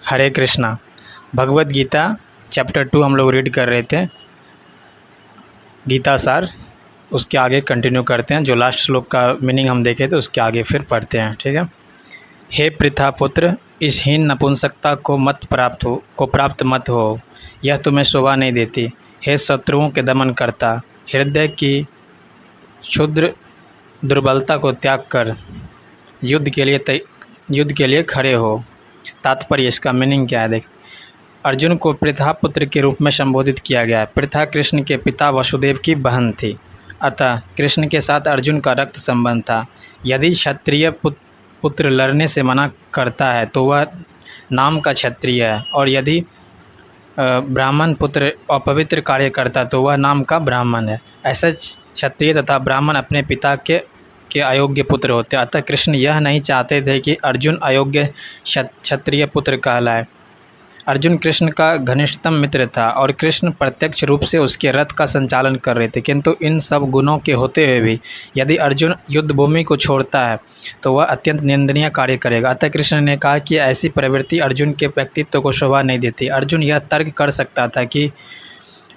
हरे Krishna. Bhagavad Gita chapter 2 हम लोग read कर रहे थे, गीता सार। उसके आगे कंटिन्यू करते हैं। जो लास्ट श्लोक का मीनिंग हम देखे थे उसके आगे फिर पढ़ते हैं, ठीक है। हे पृथा पुत्र, इस हीन नपुंसकता को प्राप्त मत हो, यह तुम्हें शोभा नहीं देती। हे शत्रुओं के दमन करता, हृदय की क्षुद्र दुर्बलता को त्याग कर युद्ध के लिए खड़े हो। तात्पर्य, इसका मीनिंग क्या है देख। अर्जुन को पृथा पुत्र के रूप में संबोधित किया गया है। पृथा कृष्ण के पिता वसुदेव की बहन थी, अतः कृष्ण के साथ अर्जुन का रक्त संबंध था। यदि क्षत्रिय पुत्र लड़ने से मना करता है तो वह नाम का क्षत्रिय है, और यदि ब्राह्मण पुत्र अपवित्र कार्य करता तो वह नाम का ब्राह्मण है। ऐसे क्षत्रिय तथा ब्राह्मण अपने पिता के अयोग्य पुत्र होते। अतः कृष्ण यह नहीं चाहते थे कि अर्जुन अयोग्य क्षत्रिय पुत्र कहलाए। अर्जुन कृष्ण का घनिष्ठतम मित्र था और कृष्ण प्रत्यक्ष रूप से उसके रथ का संचालन कर रहे थे, किंतु इन सब गुणों के होते हुए भी यदि अर्जुन युद्ध भूमि को छोड़ता है तो वह अत्यंत निंदनीय कार्य करेगा। अतः कृष्ण ने कहा कि ऐसी प्रवृत्ति अर्जुन के व्यक्तित्व को शोभा नहीं देती। अर्जुन यह तर्क कर सकता था कि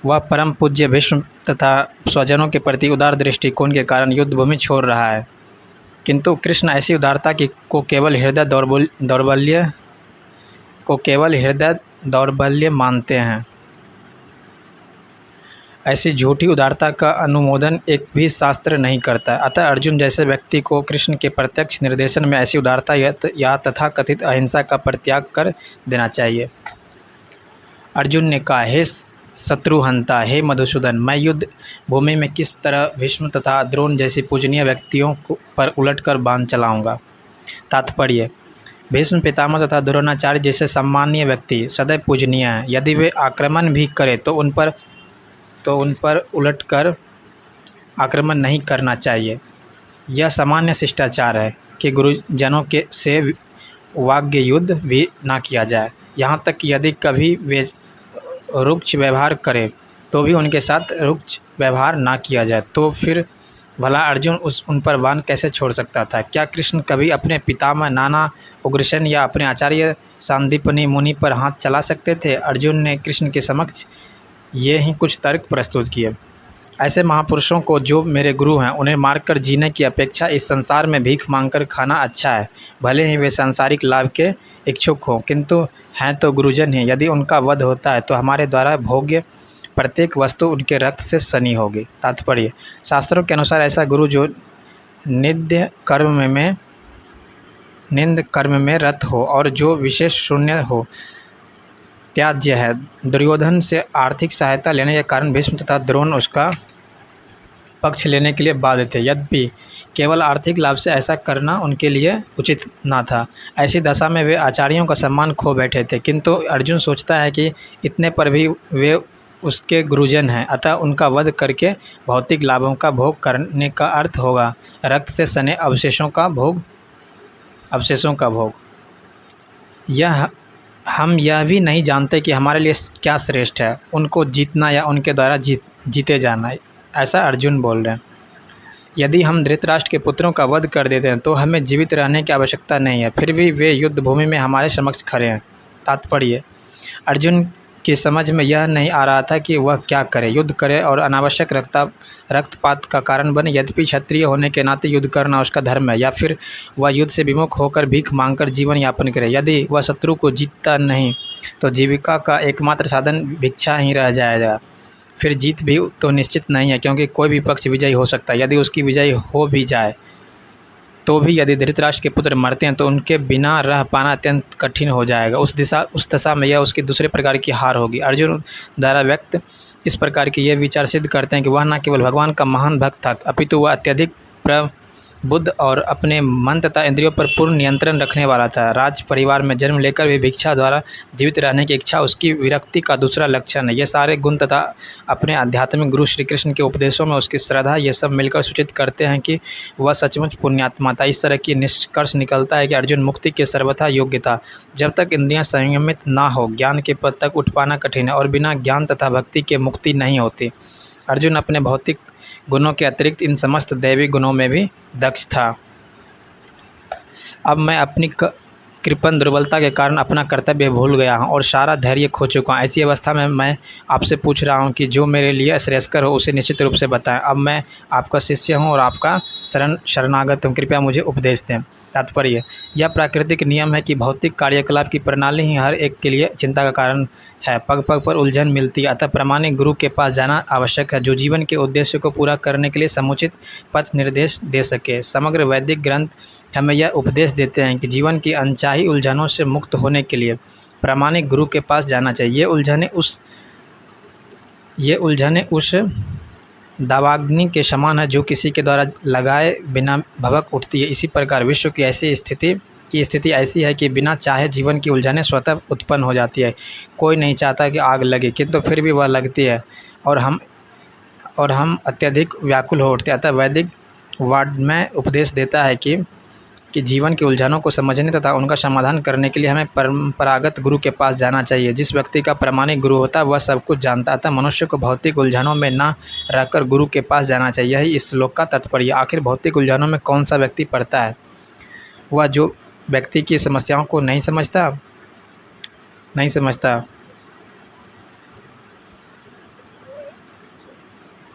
वह परम पूज्य भीष्म तथा स्वजनों के प्रति उदार दृष्टिकोण के कारण युद्ध भूमि छोड़ रहा है, किंतु कृष्ण ऐसी उदारता को केवल हृदय दौर्बल्य मानते हैं। ऐसी झूठी उदारता का अनुमोदन एक भी शास्त्र नहीं करता। अतः अर्जुन जैसे व्यक्ति को कृष्ण के प्रत्यक्ष निर्देशन में ऐसी उदारता या तथाकथित अहिंसा का परित्याग कर देना चाहिए। अर्जुन ने कहा, हे शत्रुहंता, हे मधुसूदन, मैं युद्ध भूमि में किस तरह भीष्म तथा द्रोण जैसी पूजनीय व्यक्तियों पर उलटकर बाण चलाऊंगा। तात्पर्य, भीष्म पितामह तथा द्रोणाचार्य जैसे सम्मानीय व्यक्ति सदैव पूजनीय हैं। यदि वे आक्रमण भी करें तो उन पर उलटकर आक्रमण नहीं करना चाहिए। यह सामान्य शिष्टाचार है कि गुरुजनों से वाग्य युद्ध भी ना किया जाए। यहाँ तक कि यदि कभी वे रुक्ष व्यवहार करें तो भी उनके साथ रुक्ष व्यवहार ना किया जाए। तो फिर भला अर्जुन उन पर बाण कैसे छोड़ सकता था? क्या कृष्ण कभी अपने पितामह नाना उग्रसेन या अपने आचार्य सांदीपनि मुनि पर हाथ चला सकते थे? अर्जुन ने कृष्ण के समक्ष ये ही कुछ तर्क प्रस्तुत किए। ऐसे महापुरुषों को जो मेरे गुरु हैं, उन्हें मारकर जीने की अपेक्षा इस संसार में भीख मांगकर खाना अच्छा है। भले ही वे सांसारिक लाभ के इच्छुक हों, किंतु हैं तो गुरुजन ही। यदि उनका वध होता है तो हमारे द्वारा भोग्य प्रत्येक वस्तु उनके रक्त से सनी होगी। तात्पर्य, शास्त्रों के अनुसार ऐसा गुरु जो निंद कर्म में रत हो और जो विशेष शून्य हो, त्याज्य है। दुर्योधन से आर्थिक सहायता लेने के कारण भीष्म तथा द्रोण उसका पक्ष लेने के लिए बाध्य थे। यद्यपि केवल आर्थिक लाभ से ऐसा करना उनके लिए उचित न था। ऐसी दशा में वे आचार्यों का सम्मान खो बैठे थे। किंतु अर्जुन सोचता है कि इतने पर भी वे उसके गुरुजन हैं, अतः उनका वध करके भौतिक लाभों का भोग करने का अर्थ होगा रक्त से सने अवशेषों का भोग। हम यह भी नहीं जानते कि हमारे लिए क्या श्रेष्ठ है, उनको जीतना या उनके द्वारा जीते जाना। ऐसा अर्जुन बोल रहे हैं। यदि हम धृतराष्ट्र के पुत्रों का वध कर देते हैं तो हमें जीवित रहने की आवश्यकता नहीं है, फिर भी वे युद्ध भूमि में हमारे समक्ष खड़े हैं। तात्पर्य, अर्जुन की समझ में यह नहीं आ रहा था कि वह क्या करे, युद्ध करे और अनावश्यक रक्तपात का कारण बने। यद्यपि क्षत्रिय होने के नाते युद्ध करना उसका धर्म है, या फिर वह युद्ध से विमुख होकर भीख मांगकर जीवन यापन करे। यदि वह शत्रु को जीतता नहीं तो जीविका का एकमात्र साधन भिक्षा ही रह जाएगा। फिर जीत भी तो निश्चित नहीं है, क्योंकि कोई भी पक्ष विजयी हो सकता है। यदि उसकी विजयी हो भी जाए तो भी यदि धृतराष्ट्र के पुत्र मरते हैं तो उनके बिना रह पाना अत्यंत कठिन हो जाएगा। उस दशा में यह उसकी दूसरे प्रकार की हार होगी। अर्जुन द्वारा व्यक्त इस प्रकार के ये विचार सिद्ध करते हैं कि वह न केवल भगवान का महान भक्त था, अपितु वह अत्यधिक प्रबुद्ध और अपने मन तथा इंद्रियों पर पूर्ण नियंत्रण रखने वाला था। राज परिवार में जन्म लेकर भी भिक्षा द्वारा जीवित रहने की इच्छा उसकी विरक्ति का दूसरा लक्षण है। ये सारे गुण तथा अपने आध्यात्मिक गुरु श्री कृष्ण के उपदेशों में उसकी श्रद्धा, ये सब मिलकर सूचित करते हैं कि वह सचमुच पुण्यात्मा था। इस तरह की निष्कर्ष निकलता है कि अर्जुन मुक्ति के सर्वथा योग्य था। जब तक इंद्रियां संयमित ना हो, ज्ञान के पद तक उठ पाना कठिन है, और बिना ज्ञान तथा भक्ति के मुक्ति नहीं होती। अर्जुन अपने भौतिक गुणों के अतिरिक्त इन समस्त दैवी गुणों में भी दक्ष था। अब मैं अपनी कृपण दुर्बलता के कारण अपना कर्तव्य भूल गया हूँ और सारा धैर्य खो चुका हूँ। ऐसी अवस्था में मैं आपसे पूछ रहा हूँ कि जो मेरे लिए श्रेयस्कर हो उसे निश्चित रूप से बताएं। अब मैं आपका शिष्य हूँ और आपका शरणागत हूँ, कृपया मुझे उपदेश दें। तात्पर्य: यह प्राकृतिक नियम है कि भौतिक कार्यकलाप की प्रणाली ही हर एक के लिए चिंता का कारण है। पग पग पर उलझन मिलती है, अतः प्रामाणिक गुरु के पास जाना आवश्यक है, जो जीवन के उद्देश्य को पूरा करने के लिए समुचित पथ निर्देश दे सके। समग्र वैदिक ग्रंथ हमें यह उपदेश देते हैं कि जीवन की अनचाही उलझनों से मुक्त होने के लिए प्रामाणिक गुरु के पास जाना चाहिए। ये उलझनें उस दावाग्नि के समान है जो किसी के द्वारा लगाए बिना भभक उठती है। इसी प्रकार विश्व की स्थिति ऐसी है कि बिना चाहे जीवन की उलझनें स्वतः उत्पन्न हो जाती है। कोई नहीं चाहता कि आग लगे, किंतु फिर भी वह लगती है और हम अत्यधिक व्याकुल हो उठते हैं। अतः वैदिक वाङ्मय उपदेश देता है कि जीवन की उलझनों को समझने तथा उनका समाधान करने के लिए हमें परंपरागत गुरु के पास जाना चाहिए। जिस व्यक्ति का प्रामाणिक गुरु होता है वह सब कुछ जानता है, अतः मनुष्य को भौतिक उलझनों में न रहकर गुरु के पास जाना चाहिए। यही इस श्लोक का तात्पर्य। आखिर भौतिक उलझनों में कौन सा व्यक्ति पड़ता है? वह जो व्यक्ति की समस्याओं को नहीं समझता।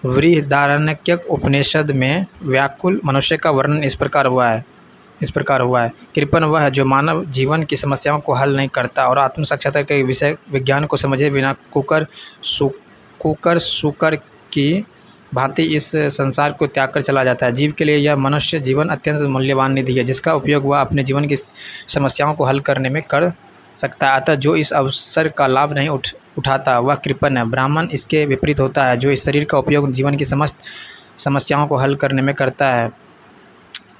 बृहदारण्यक उपनिषद में व्याकुल मनुष्य का वर्णन इस प्रकार हुआ है। कृपण वह है जो मानव जीवन की समस्याओं को हल नहीं करता और आत्म साक्षात्कार के विषय विज्ञान को समझे बिना कुकर सूकर की भांति इस संसार को त्याग कर चला जाता है। जीव के लिए यह मनुष्य जीवन अत्यंत मूल्यवान निधि है, जिसका उपयोग वह अपने जीवन की समस्याओं को हल करने में कर सकता है। अतः जो इस अवसर का लाभ नहीं उठाता वह कृपण है। ब्राह्मण इसके विपरीत होता है, जो इस शरीर का उपयोग जीवन की समस्त समस्याओं को हल करने में करता है।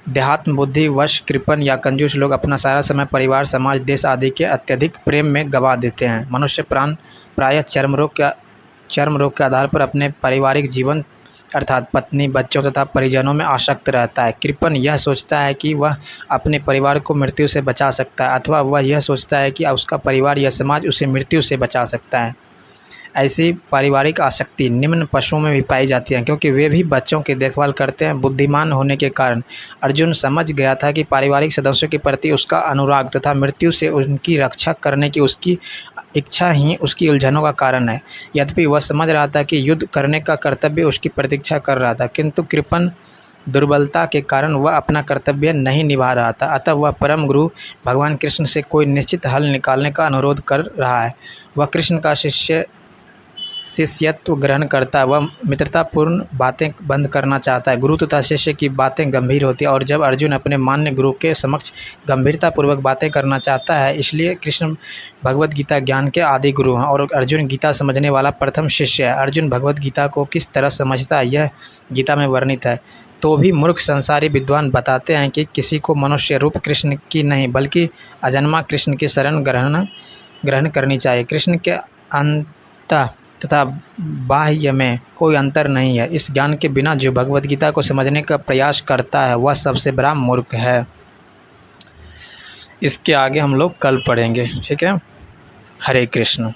देहात्म बुद्धि वश कृपण या कंजूस लोग अपना सारा समय परिवार, समाज, देश आदि के अत्यधिक प्रेम में गंवा देते हैं। मनुष्य प्रायः चर्म रोग के आधार पर अपने पारिवारिक जीवन अर्थात पत्नी, बच्चों तथा परिजनों में आसक्त रहता है। कृपण यह सोचता है कि वह अपने परिवार को मृत्यु से बचा सकता है, अथवा वह यह सोचता है कि उसका परिवार या समाज उसे मृत्यु से बचा सकता है। ऐसी पारिवारिक आसक्ति निम्न पशुओं में भी पाई जाती है, क्योंकि वे भी बच्चों की देखभाल करते हैं। बुद्धिमान होने के कारण अर्जुन समझ गया था कि पारिवारिक सदस्यों के प्रति उसका अनुराग तथा मृत्यु से उनकी रक्षा करने की उसकी इच्छा ही उसकी उलझनों का कारण है। यद्यपि वह समझ रहा था कि युद्ध करने का कर्तव्य उसकी प्रतीक्षा कर रहा था, किंतु कृपण दुर्बलता के कारण वह अपना कर्तव्य नहीं निभा रहा था। अतः वह परम गुरु भगवान कृष्ण से कोई निश्चित हल निकालने का अनुरोध कर रहा है। वह कृष्ण का शिष्यत्व ग्रहण करता है। वह मित्रतापूर्ण बातें बंद करना चाहता है। गुरु तथा शिष्य की बातें गंभीर होती है, और जब अर्जुन अपने मान्य गुरु के समक्ष गंभीरतापूर्वक बातें करना चाहता है, इसलिए कृष्ण भगवद गीता ज्ञान के आदि गुरु हैं और अर्जुन गीता समझने वाला प्रथम शिष्य है। अर्जुन भगवद गीता को किस तरह समझता है यह गीता में वर्णित है। तो भी मूर्ख संसारी विद्वान बताते हैं कि किसी को मनुष्य रूप कृष्ण की नहीं बल्कि अजन्मा कृष्ण की शरण ग्रहण करनी चाहिए। कृष्ण के अंत तथा बाह्य में कोई अंतर नहीं है। इस ज्ञान के बिना जो भगवद गीता को समझने का प्रयास करता है वह सबसे बड़ा मूर्ख है। इसके आगे हम लोग कल पढ़ेंगे। ठीक है। हरे कृष्ण।